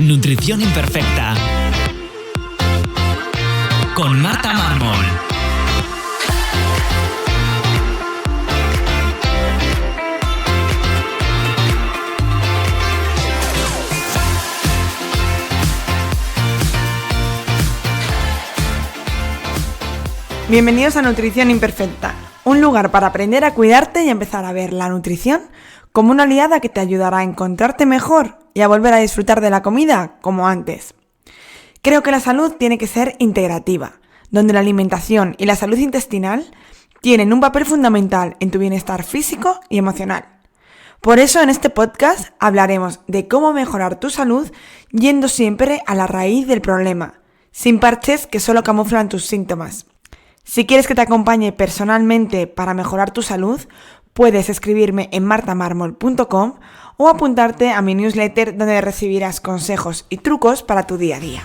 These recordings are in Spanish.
Nutrición Imperfecta con Marta Mármol. Bienvenidos a Nutrición Imperfecta, un lugar para aprender a cuidarte y empezar a ver la nutrición como una aliada que te ayudará a encontrarte mejor y a volver a disfrutar de la comida como antes. Creo que la salud tiene que ser integrativa, donde la alimentación y la salud intestinal tienen un papel fundamental en tu bienestar físico y emocional. Por eso en este podcast hablaremos de cómo mejorar tu salud yendo siempre a la raíz del problema, sin parches que solo camuflan tus síntomas. Si quieres que te acompañe personalmente para mejorar tu salud, puedes escribirme en martamarmol.com o apuntarte a mi newsletter donde recibirás consejos y trucos para tu día a día.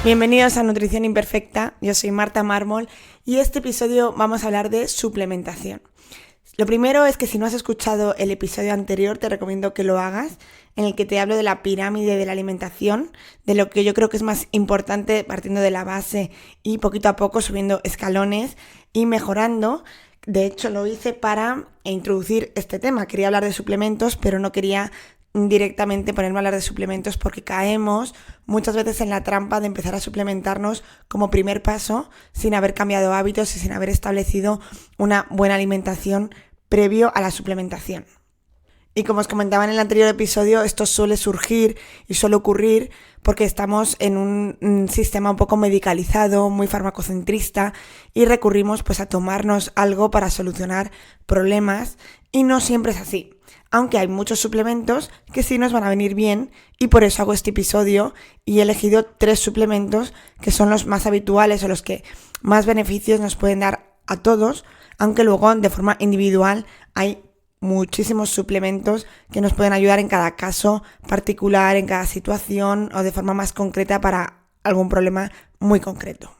Bienvenidos a Nutrición Imperfecta, yo soy Marta Mármol y este episodio vamos a hablar de suplementación. Lo primero es que si no has escuchado el episodio anterior te recomiendo que lo hagas, en el que te hablo de la pirámide de la alimentación, de lo que yo creo que es más importante partiendo de la base y poquito a poco subiendo escalones y mejorando. De hecho lo hice para introducir este tema, quería hablar de suplementos pero no quería directamente ponerme a hablar de suplementos porque caemos muchas veces en la trampa de empezar a suplementarnos como primer paso sin haber cambiado hábitos y sin haber establecido una buena alimentación previo a la suplementación. Y como os comentaba en el anterior episodio, esto suele surgir y suele ocurrir porque estamos en un sistema un poco medicalizado, muy farmacocentrista y recurrimos pues a tomarnos algo para solucionar problemas y no siempre es así. Aunque hay muchos suplementos que sí nos van a venir bien y por eso hago este episodio y he elegido 3 suplementos que son los más habituales o los que más beneficios nos pueden dar a todos, aunque luego de forma individual hay muchísimos suplementos que nos pueden ayudar en cada caso particular, en cada situación o de forma más concreta para algún problema muy concreto.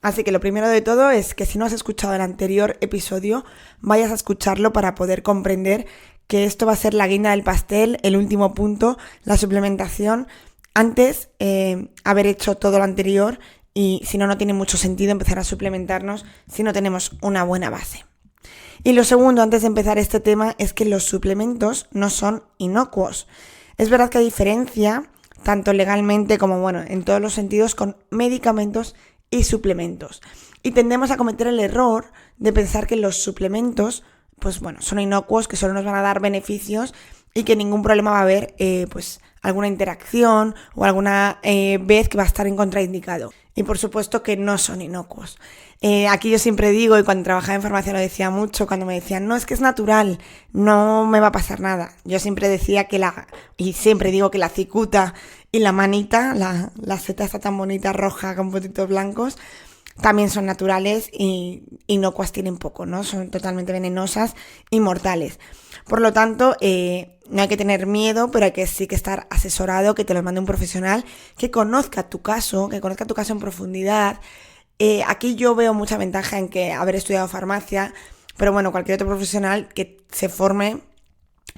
Así que lo primero de todo es que si no has escuchado el anterior episodio, vayas a escucharlo para poder comprender que esto va a ser la guinda del pastel, el último punto, la suplementación, antes haber hecho todo lo anterior y si no, no tiene mucho sentido empezar a suplementarnos si no tenemos una buena base. Y lo segundo, antes de empezar este tema, es que los suplementos no son inocuos. Es verdad que hay diferencia, tanto legalmente como en todos los sentidos, con medicamentos y suplementos. Y tendemos a cometer el error de pensar que los suplementos, son inocuos, que solo nos van a dar beneficios y que ningún problema va a haber, alguna interacción o alguna vez que va a estar en contraindicado. Y por supuesto que no son inocuos. Aquí yo siempre digo, y cuando trabajaba en farmacia lo decía mucho, cuando me decían, no, es que es natural, no me va a pasar nada. Yo siempre decía y siempre digo que la cicuta y la manita, la seta está tan bonita roja con puntitos blancos, también son naturales y inocuas tienen poco, ¿no? Son totalmente venenosas y mortales. Por lo tanto, no hay que tener miedo, pero hay que sí que estar asesorado, que te lo mande un profesional, que conozca tu caso en profundidad. Aquí yo veo mucha ventaja en que haber estudiado farmacia, pero cualquier otro profesional que se forme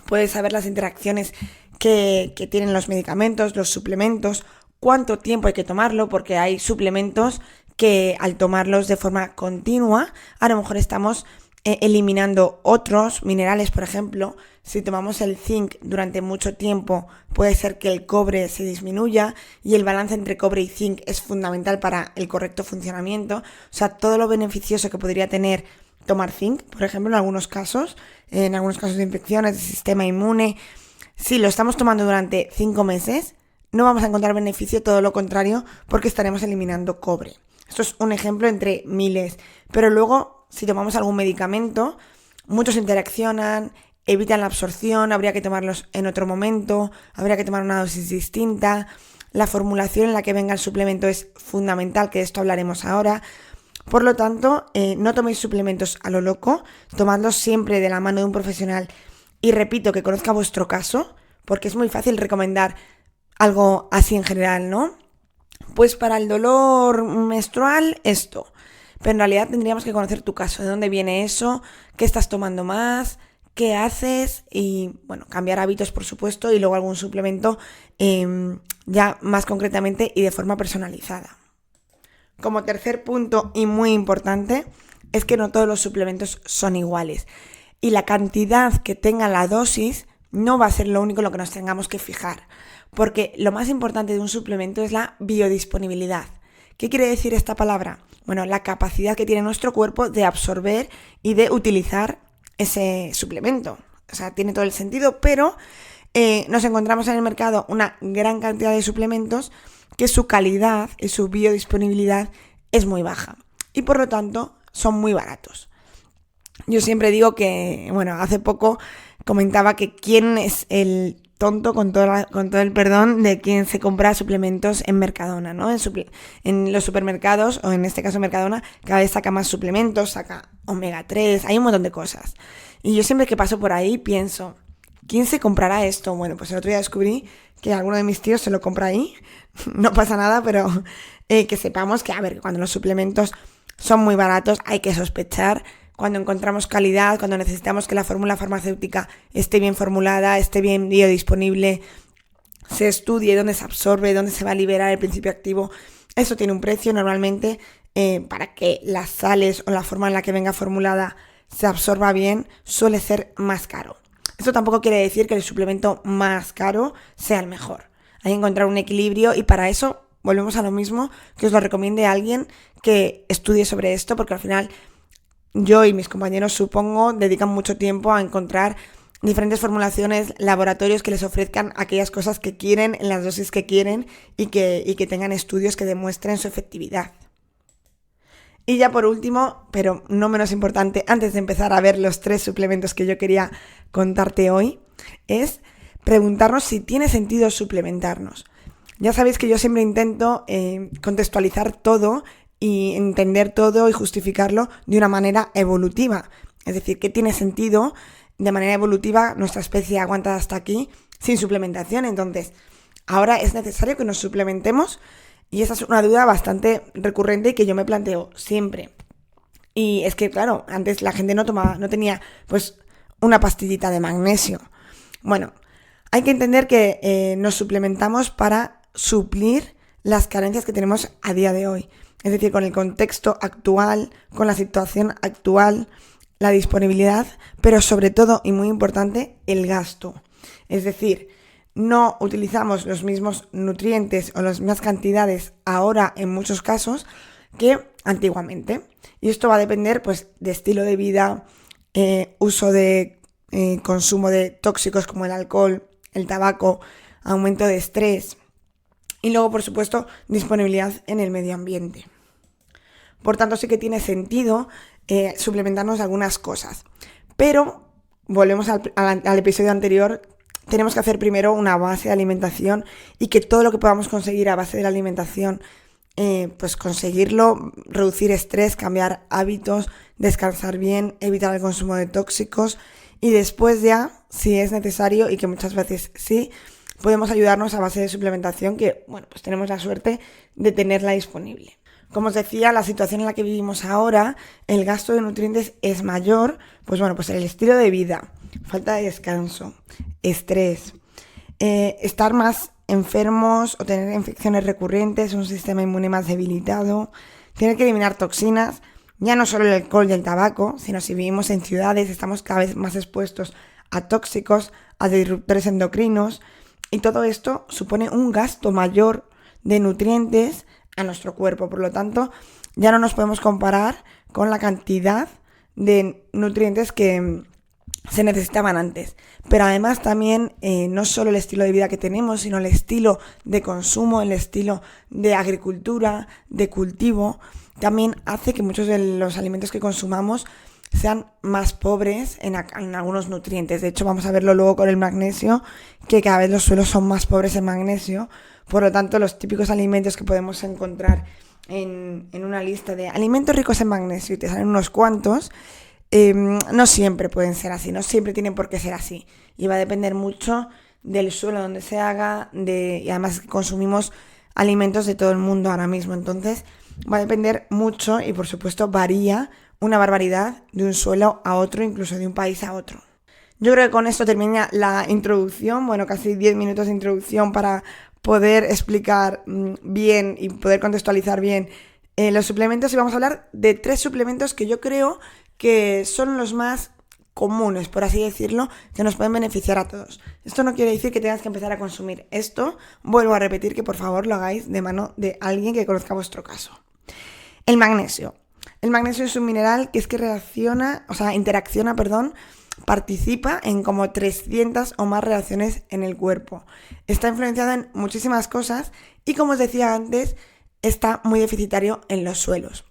puede saber las interacciones que tienen los medicamentos, los suplementos, cuánto tiempo hay que tomarlo, porque hay suplementos que al tomarlos de forma continua, a lo mejor estamos eliminando otros minerales. Por ejemplo, si tomamos el zinc durante mucho tiempo, puede ser que el cobre se disminuya y el balance entre cobre y zinc es fundamental para el correcto funcionamiento. O sea, todo lo beneficioso que podría tener tomar zinc, por ejemplo, en algunos casos de infecciones, de sistema inmune, si lo estamos tomando durante 5 meses, no vamos a encontrar beneficio, todo lo contrario, porque estaremos eliminando cobre. Esto es un ejemplo entre miles, pero luego si tomamos algún medicamento, muchos interaccionan, evitan la absorción, habría que tomarlos en otro momento, habría que tomar una dosis distinta. La formulación en la que venga el suplemento es fundamental, que de esto hablaremos ahora. Por lo tanto, no toméis suplementos a lo loco, tomadlos siempre de la mano de un profesional y repito, que conozca vuestro caso, porque es muy fácil recomendar algo así en general, ¿no? Pues para el dolor menstrual esto, pero en realidad tendríamos que conocer tu caso, de dónde viene eso, qué estás tomando más, qué haces y, bueno, cambiar hábitos, por supuesto, y luego algún suplemento ya más concretamente y de forma personalizada. Como tercer punto y muy importante es que no todos los suplementos son iguales y la cantidad que tenga la dosis no va a ser lo único en lo que nos tengamos que fijar, porque lo más importante de un suplemento es la biodisponibilidad. ¿Qué quiere decir esta palabra? Bueno, la capacidad que tiene nuestro cuerpo de absorber y de utilizar ese suplemento. O sea, tiene todo el sentido, pero nos encontramos en el mercado una gran cantidad de suplementos que su calidad y su biodisponibilidad es muy baja y por lo tanto son muy baratos. Yo siempre digo que, bueno, hace poco comentaba que quién es el tonto, con todo el perdón, de quien se compra suplementos en Mercadona, ¿no? En los supermercados, o en este caso Mercadona, cada vez saca más suplementos, saca omega 3, hay un montón de cosas. Y yo siempre que paso por ahí pienso, ¿quién se comprará esto? Bueno, pues el otro día descubrí que alguno de mis tíos se lo compra ahí. No pasa nada, pero que sepamos que, a ver, cuando los suplementos son muy baratos hay que sospechar. Cuando encontramos calidad, cuando necesitamos que la fórmula farmacéutica esté bien formulada, esté bien biodisponible, se estudie dónde se absorbe, dónde se va a liberar el principio activo, eso tiene un precio normalmente. Para que las sales o la forma en la que venga formulada se absorba bien, suele ser más caro. Esto tampoco quiere decir que el suplemento más caro sea el mejor. Hay que encontrar un equilibrio y para eso volvemos a lo mismo, que os lo recomiende alguien que estudie sobre esto, porque al final yo y mis compañeros, supongo, dedican mucho tiempo a encontrar diferentes formulaciones, laboratorios que les ofrezcan aquellas cosas que quieren, en las dosis que quieren y que tengan estudios que demuestren su efectividad. Y ya por último, pero no menos importante, antes de empezar a ver los 3 suplementos que yo quería contarte hoy, es preguntarnos si tiene sentido suplementarnos. Ya sabéis que yo siempre intento contextualizar todo y entender todo y justificarlo de una manera evolutiva. Es decir, que tiene sentido de manera evolutiva nuestra especie aguanta hasta aquí sin suplementación. Entonces, ahora es necesario que nos suplementemos y esa es una duda bastante recurrente y que yo me planteo siempre. Y es que, claro, antes la gente no tenía pues una pastillita de magnesio. Bueno, hay que entender que nos suplementamos para suplir las carencias que tenemos a día de hoy. Es decir, con el contexto actual, con la situación actual, la disponibilidad, pero sobre todo, y muy importante, el gasto. Es decir, no utilizamos los mismos nutrientes o las mismas cantidades ahora en muchos casos que antiguamente. Y esto va a depender pues, de estilo de vida, uso de consumo de tóxicos como el alcohol, el tabaco, aumento de estrés y luego, por supuesto, disponibilidad en el medio ambiente. Por tanto, sí que tiene sentido suplementarnos algunas cosas. Pero, volvemos al episodio anterior, tenemos que hacer primero una base de alimentación y que todo lo que podamos conseguir a base de la alimentación, pues conseguirlo, reducir estrés, cambiar hábitos, descansar bien, evitar el consumo de tóxicos y después ya, si es necesario y que muchas veces sí, podemos ayudarnos a base de suplementación que, bueno, pues tenemos la suerte de tenerla disponible. Como os decía, la situación en la que vivimos ahora, el gasto de nutrientes es mayor, pues bueno, pues el estilo de vida, falta de descanso, estrés, estar más enfermos o tener infecciones recurrentes, un sistema inmune más debilitado, tener que eliminar toxinas, ya no solo el alcohol y el tabaco, sino si vivimos en ciudades, estamos cada vez más expuestos a tóxicos, a disruptores endocrinos, y todo esto supone un gasto mayor de nutrientes a nuestro cuerpo. Por lo tanto, ya no nos podemos comparar con la cantidad de nutrientes que se necesitaban antes. Pero además también no solo el estilo de vida que tenemos, sino el estilo de consumo, el estilo de agricultura, de cultivo, también hace que muchos de los alimentos que consumamos sean más pobres en algunos nutrientes. De hecho, vamos a verlo luego con el magnesio, que cada vez los suelos son más pobres en magnesio. Por lo tanto, los típicos alimentos que podemos encontrar en una lista de alimentos ricos en magnesio y te salen unos cuantos, no siempre pueden ser así, no siempre tienen por qué ser así. Y va a depender mucho del suelo donde se haga, y además consumimos alimentos de todo el mundo ahora mismo. Entonces, va a depender mucho y, por supuesto, varía una barbaridad de un suelo a otro, incluso de un país a otro. Yo creo que con esto termina la introducción, casi 10 minutos de introducción para poder explicar bien y poder contextualizar bien los suplementos. Y vamos a hablar de 3 suplementos que yo creo que son los más comunes, por así decirlo, que nos pueden beneficiar a todos. Esto no quiere decir que tengas que empezar a consumir esto. Vuelvo a repetir que por favor lo hagáis de mano de alguien que conozca vuestro caso. El magnesio. El magnesio es un mineral que participa en como 300 o más reacciones en el cuerpo. Está influenciado en muchísimas cosas y, como os decía antes, está muy deficitario en los suelos.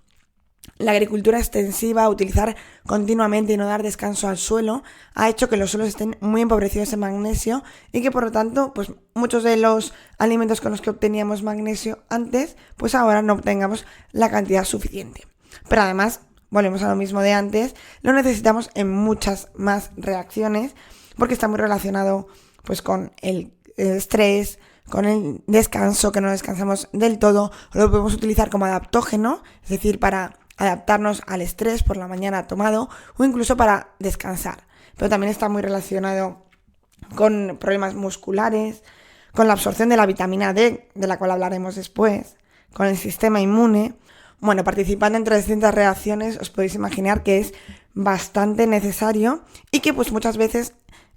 La agricultura extensiva, utilizar continuamente y no dar descanso al suelo, ha hecho que los suelos estén muy empobrecidos en magnesio y que por lo tanto, pues muchos de los alimentos con los que obteníamos magnesio antes, pues ahora no obtengamos la cantidad suficiente. Pero además, volvemos a lo mismo de antes, lo necesitamos en muchas más reacciones porque está muy relacionado pues con el estrés, con el descanso, que no descansamos del todo, lo podemos utilizar como adaptógeno, es decir, para adaptarnos al estrés por la mañana tomado o incluso para descansar. Pero también está muy relacionado con problemas musculares, con la absorción de la vitamina D, de la cual hablaremos después, con el sistema inmune. Participando en 300 reacciones os podéis imaginar que es bastante necesario y que pues muchas veces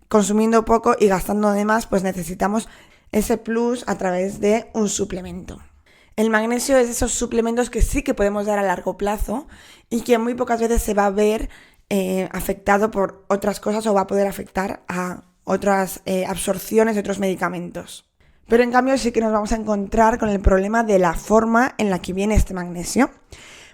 consumiendo poco y gastando de más pues necesitamos ese plus a través de un suplemento. El magnesio es de esos suplementos que sí que podemos dar a largo plazo y que muy pocas veces se va a ver afectado por otras cosas o va a poder afectar a otras absorciones de otros medicamentos. Pero en cambio sí que nos vamos a encontrar con el problema de la forma en la que viene este magnesio.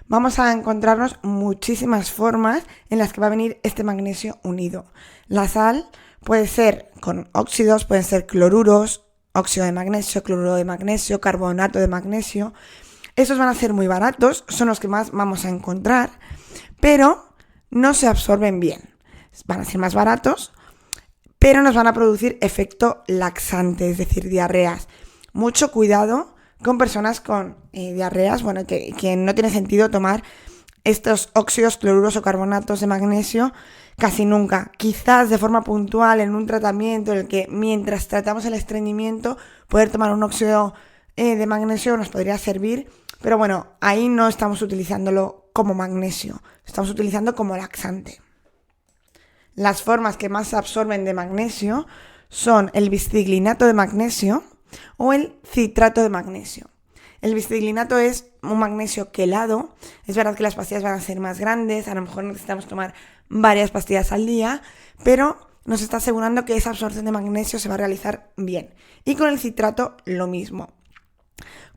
Vamos a encontrarnos muchísimas formas en las que va a venir este magnesio unido. La sal puede ser con óxidos, pueden ser cloruros, óxido de magnesio, cloruro de magnesio, carbonato de magnesio. Esos van a ser muy baratos, son los que más vamos a encontrar, pero no se absorben bien. Van a ser más baratos, pero nos van a producir efecto laxante, es decir, diarreas. Mucho cuidado con personas con diarreas, que no tiene sentido tomar estos óxidos, cloruros o carbonatos de magnesio casi nunca. Quizás de forma puntual en un tratamiento en el que mientras tratamos el estreñimiento poder tomar un óxido de magnesio nos podría servir, pero ahí no estamos utilizándolo como magnesio, estamos utilizando como laxante. Las formas que más se absorben de magnesio son el bisciglinato de magnesio o el citrato de magnesio. El bisciglinato es un magnesio quelado. Es verdad que las pastillas van a ser más grandes, a lo mejor necesitamos tomar varias pastillas al día, pero nos está asegurando que esa absorción de magnesio se va a realizar bien. Y con el citrato lo mismo.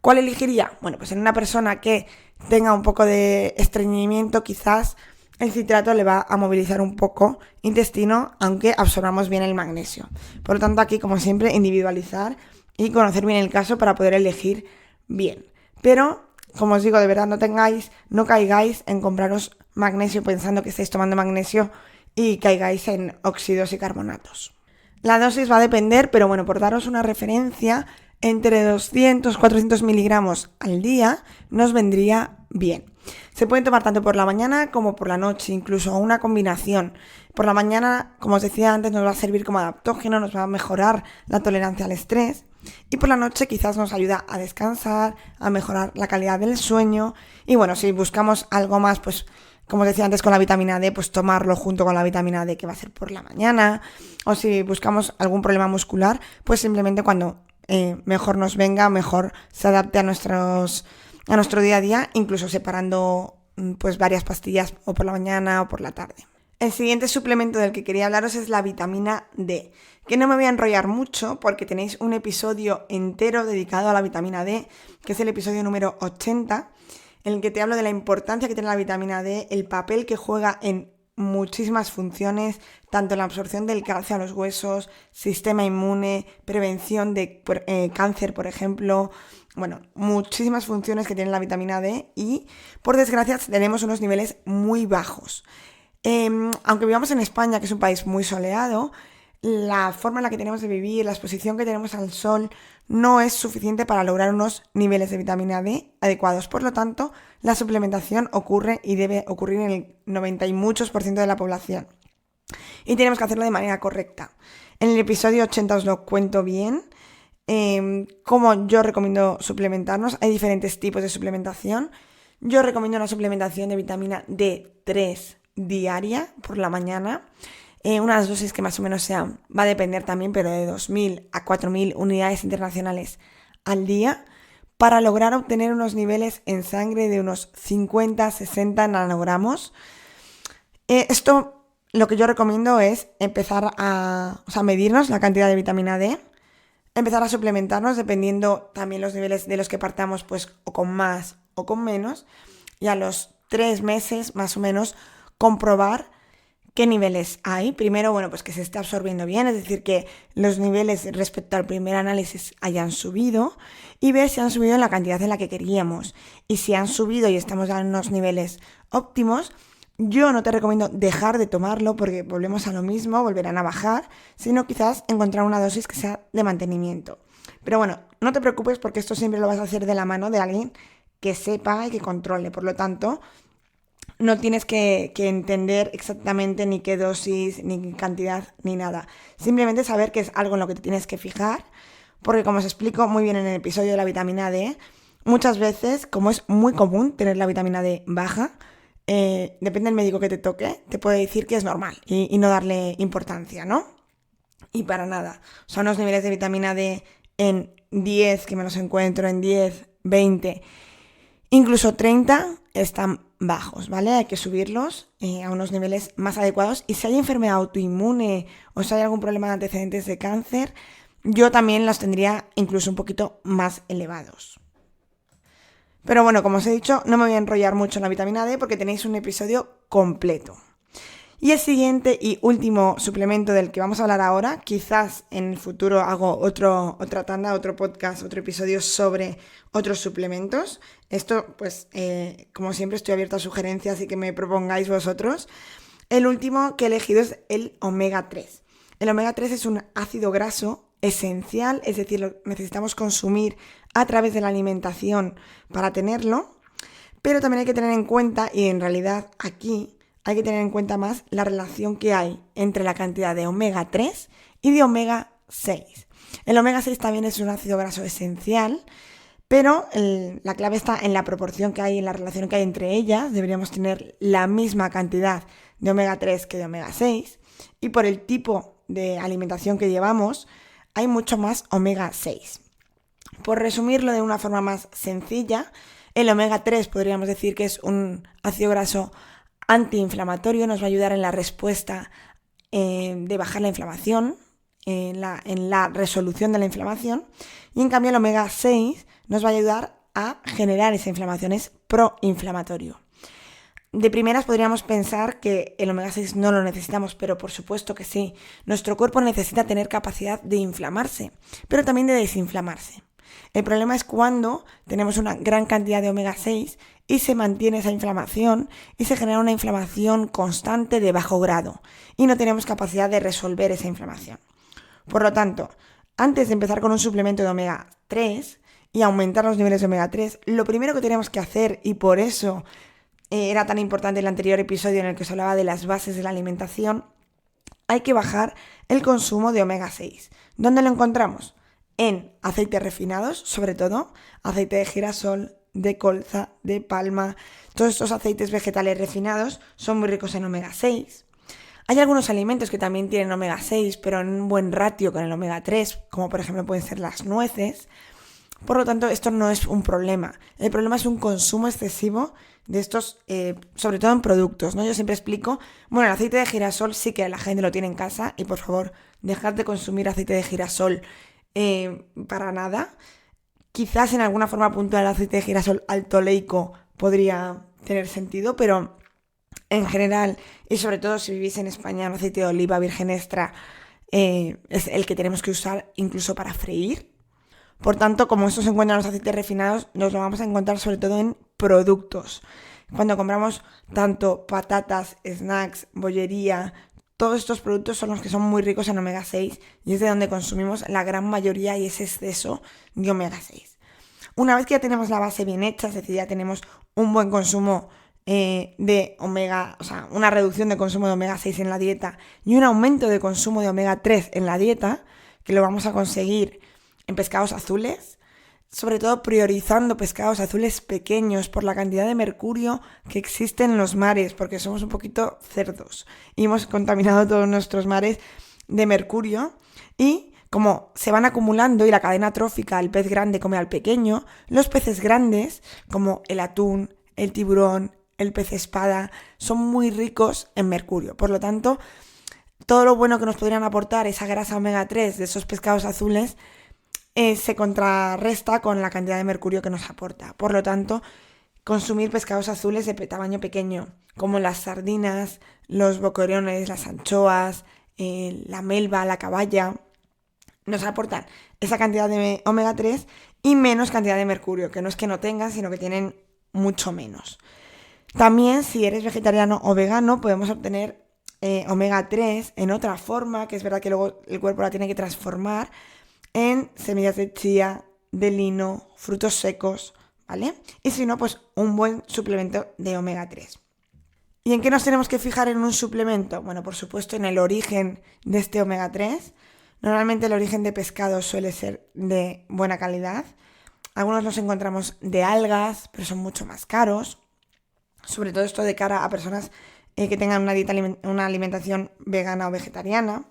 ¿Cuál elegiría? Pues en una persona que tenga un poco de estreñimiento, quizás el citrato le va a movilizar un poco intestino, aunque absorbamos bien el magnesio. Por lo tanto, aquí, como siempre, individualizar y conocer bien el caso para poder elegir bien. Pero, como os digo, de verdad no caigáis en compraros magnesio pensando que estáis tomando magnesio y caigáis en óxidos y carbonatos. La dosis va a depender, pero por daros una referencia, entre 200-400 miligramos al día nos vendría bien. Se pueden tomar tanto por la mañana como por la noche, incluso una combinación. Por la mañana, como os decía antes, nos va a servir como adaptógeno, nos va a mejorar la tolerancia al estrés. Y por la noche quizás nos ayuda a descansar, a mejorar la calidad del sueño. Y si buscamos algo más, pues como os decía antes con la vitamina D, pues tomarlo junto con la vitamina D que va a ser por la mañana. O si buscamos algún problema muscular, pues simplemente cuando mejor nos venga, mejor se adapte a nuestro día a día, incluso separando pues varias pastillas o por la mañana o por la tarde. El siguiente suplemento del que quería hablaros es la vitamina D, que no me voy a enrollar mucho porque tenéis un episodio entero dedicado a la vitamina D, que es el episodio número 80, en el que te hablo de la importancia que tiene la vitamina D, el papel que juega en muchísimas funciones, tanto en la absorción del calcio a los huesos, sistema inmune, prevención de cáncer, por ejemplo. Muchísimas funciones que tiene la vitamina D y, por desgracia, tenemos unos niveles muy bajos. Aunque vivamos en España, que es un país muy soleado, la forma en la que tenemos de vivir, la exposición que tenemos al sol, no es suficiente para lograr unos niveles de vitamina D adecuados. Por lo tanto, la suplementación ocurre y debe ocurrir en el 90 y muchos % de la población. y tenemos que hacerlo de manera correcta. En el episodio 80 os lo cuento bien, cómo yo recomiendo suplementarnos. Hay diferentes tipos de suplementación. Yo recomiendo una suplementación de vitamina D3 diaria por la mañana. Unas dosis que más o menos sean, va a depender también, pero de 2.000 a 4.000 unidades internacionales al día, para lograr obtener unos niveles en sangre de unos 50-60 nanogramos. Esto lo que yo recomiendo es empezar a medirnos la cantidad de vitamina D, empezar a suplementarnos dependiendo también los niveles de los que partamos, pues o con más o con menos, y a los 3 meses más o menos comprobar qué niveles hay. Primero, pues que se esté absorbiendo bien, es decir, que los niveles respecto al primer análisis hayan subido, y ver si han subido en la cantidad en la que queríamos. Y si han subido y estamos en unos niveles óptimos, yo no te recomiendo dejar de tomarlo porque volvemos a lo mismo, volverán a bajar, sino quizás encontrar una dosis que sea de mantenimiento. Pero bueno, no te preocupes porque esto siempre lo vas a hacer de la mano de alguien que sepa y que controle. Por lo tanto, no tienes que entender exactamente ni qué dosis, ni qué cantidad, ni nada. Simplemente saber que es algo en lo que te tienes que fijar, porque como os explico muy bien en el episodio de la vitamina D, muchas veces, como es muy común tener la vitamina D baja, depende del médico que te toque, te puede decir que es normal y no darle importancia, ¿no? Y para nada. Son los niveles de vitamina D en 10, que me los encuentro en 10, 20, incluso 30, están bajos, ¿vale? Hay que subirlos a unos niveles más adecuados. Y si hay enfermedad autoinmune o si hay algún problema de antecedentes de cáncer, yo también los tendría incluso un poquito más elevados. Pero bueno, como os he dicho, no me voy a enrollar mucho en la vitamina D porque tenéis un episodio completo. Y el siguiente y último suplemento del que vamos a hablar ahora, quizás en el futuro hago otra tanda, otro podcast, otro episodio sobre otros suplementos. Esto, pues, como siempre estoy abierta a sugerencias y que me propongáis vosotros. El último que he elegido es el omega 3. El omega 3 es un ácido graso esencial, es decir, lo necesitamos consumir a través de la alimentación para tenerlo, pero también hay que tener en cuenta, y en realidad aquí hay que tener en cuenta más la relación que hay entre la cantidad de omega 3 y de omega 6. El omega 6 también es un ácido graso esencial, pero la clave está en la proporción que hay, en la relación que hay entre ellas. Deberíamos tener la misma cantidad de omega 3 que de omega 6, y por el tipo de alimentación que llevamos, hay mucho más omega 6. Por resumirlo de una forma más sencilla, el omega 3 podríamos decir que es un ácido graso antiinflamatorio, nos va a ayudar en la respuesta de bajar la inflamación, en la resolución de la inflamación, y en cambio el omega 6 nos va a ayudar a generar esa inflamación, es proinflamatorio. De primeras podríamos pensar que el omega 6 no lo necesitamos, pero por supuesto que sí. Nuestro cuerpo necesita tener capacidad de inflamarse, pero también de desinflamarse. El problema es cuando tenemos una gran cantidad de omega 6 y se mantiene esa inflamación y se genera una inflamación constante de bajo grado y no tenemos capacidad de resolver esa inflamación. Por lo tanto, antes de empezar con un suplemento de omega 3 y aumentar los niveles de omega 3, lo primero que tenemos que hacer, y por eso era tan importante el anterior episodio en el que se hablaba de las bases de la alimentación, hay que bajar el consumo de omega 6. ¿Dónde lo encontramos? En aceites refinados, sobre todo, aceite de girasol, de colza, de palma. Todos estos aceites vegetales refinados son muy ricos en omega 6. Hay algunos alimentos que también tienen omega 6, pero en un buen ratio con el omega 3, como por ejemplo pueden ser las nueces. Por lo tanto, esto no es un problema. El problema es un consumo excesivo de estos, sobre todo en productos, ¿no? Yo siempre explico, el aceite de girasol sí que la gente lo tiene en casa, y por favor, dejad de consumir aceite de girasol para nada. Quizás en alguna forma puntual el aceite de girasol altoleico podría tener sentido, pero en general, y sobre todo si vivís en España, el aceite de oliva virgen extra es el que tenemos que usar incluso para freír. Por tanto, como esto se encuentra en los aceites refinados, nos lo vamos a encontrar sobre todo en productos. Cuando compramos tanto patatas, snacks, bollería, todos estos productos son los que son muy ricos en omega 6 y es de donde consumimos la gran mayoría y ese exceso de omega 6. Una vez que ya tenemos la base bien hecha, es decir, ya tenemos un buen consumo de omega, o sea, una reducción de consumo de omega 6 en la dieta y un aumento de consumo de omega 3 en la dieta, que lo vamos a conseguir en pescados azules, sobre todo priorizando pescados azules pequeños por la cantidad de mercurio que existe en los mares, porque somos un poquito cerdos y hemos contaminado todos nuestros mares de mercurio, y como se van acumulando y la cadena trófica, el pez grande come al pequeño, los peces grandes, como el atún, el tiburón, el pez espada, son muy ricos en mercurio. Por lo tanto, todo lo bueno que nos podrían aportar esa grasa omega 3 de esos pescados azules se contrarresta con la cantidad de mercurio que nos aporta. Por lo tanto, consumir pescados azules de tamaño pequeño, como las sardinas, los boquerones, las anchoas, la melva, la caballa, nos aportan esa cantidad de omega 3 y menos cantidad de mercurio, que no es que no tengan, sino que tienen mucho menos. También, si eres vegetariano o vegano, podemos obtener omega 3 en otra forma, que es verdad que luego el cuerpo la tiene que transformar en semillas de chía, de lino, frutos secos, ¿vale? Y si no, pues un buen suplemento de omega 3. ¿Y en qué nos tenemos que fijar en un suplemento? Bueno, por supuesto en el origen de este omega 3. Normalmente el origen de pescado suele ser de buena calidad. Algunos los encontramos de algas, pero son mucho más caros. Sobre todo esto de cara a personas que tengan una alimentación vegana o vegetariana.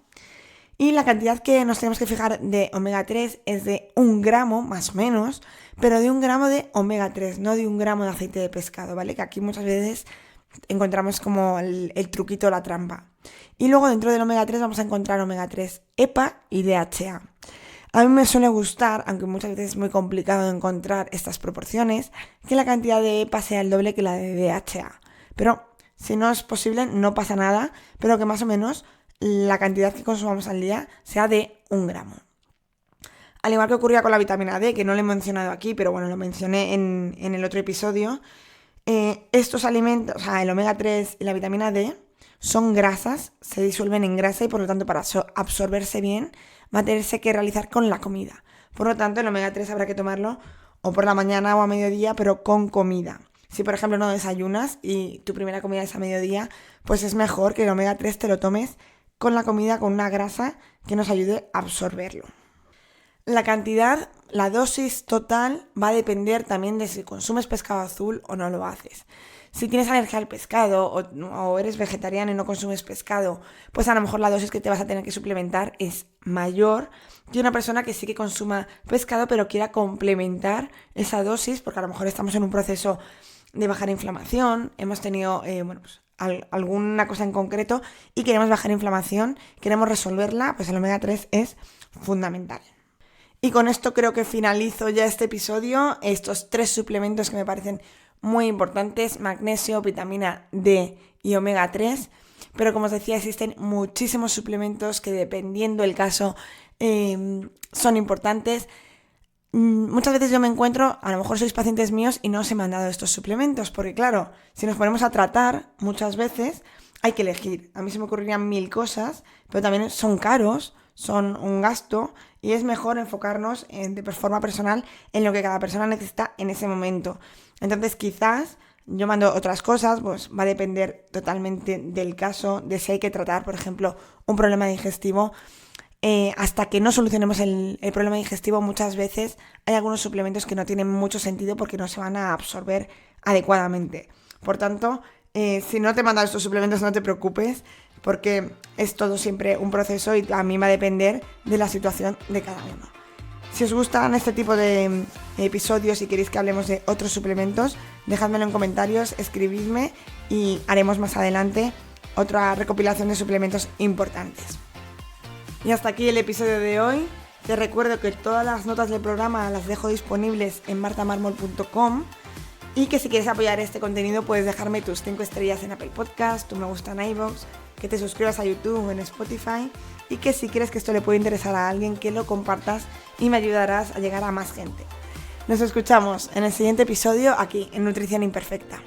Y la cantidad que nos tenemos que fijar de omega 3 es de 1 gramo, más o menos, pero de 1 gramo de omega 3, no de 1 gramo de aceite de pescado, ¿vale? Que aquí muchas veces encontramos como el truquito, la trampa. Y luego dentro del omega 3 vamos a encontrar omega 3 EPA y DHA. A mí me suele gustar, aunque muchas veces es muy complicado encontrar estas proporciones, que la cantidad de EPA sea el doble que la de DHA. Pero si no es posible, no pasa nada, pero que más o menos la cantidad que consumamos al día sea de 1 gramo. Al igual que ocurría con la vitamina D, que no lo he mencionado aquí, pero bueno, lo mencioné en el otro episodio, estos alimentos, o sea, el omega 3 y la vitamina D, son grasas, se disuelven en grasa y por lo tanto para absorberse bien va a tenerse que realizar con la comida. Por lo tanto, el omega 3 habrá que tomarlo o por la mañana o a mediodía, pero con comida. Si por ejemplo no desayunas y tu primera comida es a mediodía, pues es mejor que el omega 3 te lo tomes con la comida, con una grasa que nos ayude a absorberlo. La cantidad, la dosis total va a depender también de si consumes pescado azul o no lo haces. Si tienes alergia al pescado o eres vegetariano y no consumes pescado, pues a lo mejor la dosis que te vas a tener que suplementar es mayor que una persona que sí que consuma pescado pero quiera complementar esa dosis, porque a lo mejor estamos en un proceso de bajar inflamación, hemos tenido alguna cosa en concreto y queremos bajar inflamación, queremos resolverla, pues el omega 3 es fundamental. Y con esto creo que finalizo ya este episodio, estos 3 suplementos que me parecen muy importantes: magnesio, vitamina D y omega 3. Pero como os decía, existen muchísimos suplementos que dependiendo del caso son importantes. Muchas veces yo me encuentro, a lo mejor sois pacientes míos y no os he mandado estos suplementos, porque claro, si nos ponemos a tratar muchas veces hay que elegir. A mí se me ocurrirían 1000 cosas, pero también son caros, son un gasto y es mejor enfocarnos de forma personal en lo que cada persona necesita en ese momento. Entonces quizás yo mando otras cosas, pues va a depender totalmente del caso, de si hay que tratar, por ejemplo, un problema digestivo. Hasta que no solucionemos el problema digestivo, muchas veces hay algunos suplementos que no tienen mucho sentido porque no se van a absorber adecuadamente. Por tanto, si no te he mandado estos suplementos, no te preocupes, porque es todo siempre un proceso y a mí va a depender de la situación de cada uno. Si os gustan este tipo de episodios y queréis que hablemos de otros suplementos, dejádmelo en comentarios, escribidme y haremos más adelante otra recopilación de suplementos importantes. Y hasta aquí el episodio de hoy. Te recuerdo que todas las notas del programa las dejo disponibles en martamarmol.com y que si quieres apoyar este contenido puedes dejarme tus 5 estrellas en Apple Podcast, tu me gusta en iVoox, que te suscribas a YouTube o en Spotify y que si crees que esto le puede interesar a alguien, que lo compartas y me ayudarás a llegar a más gente. Nos escuchamos en el siguiente episodio aquí en Nutrición Imperfecta.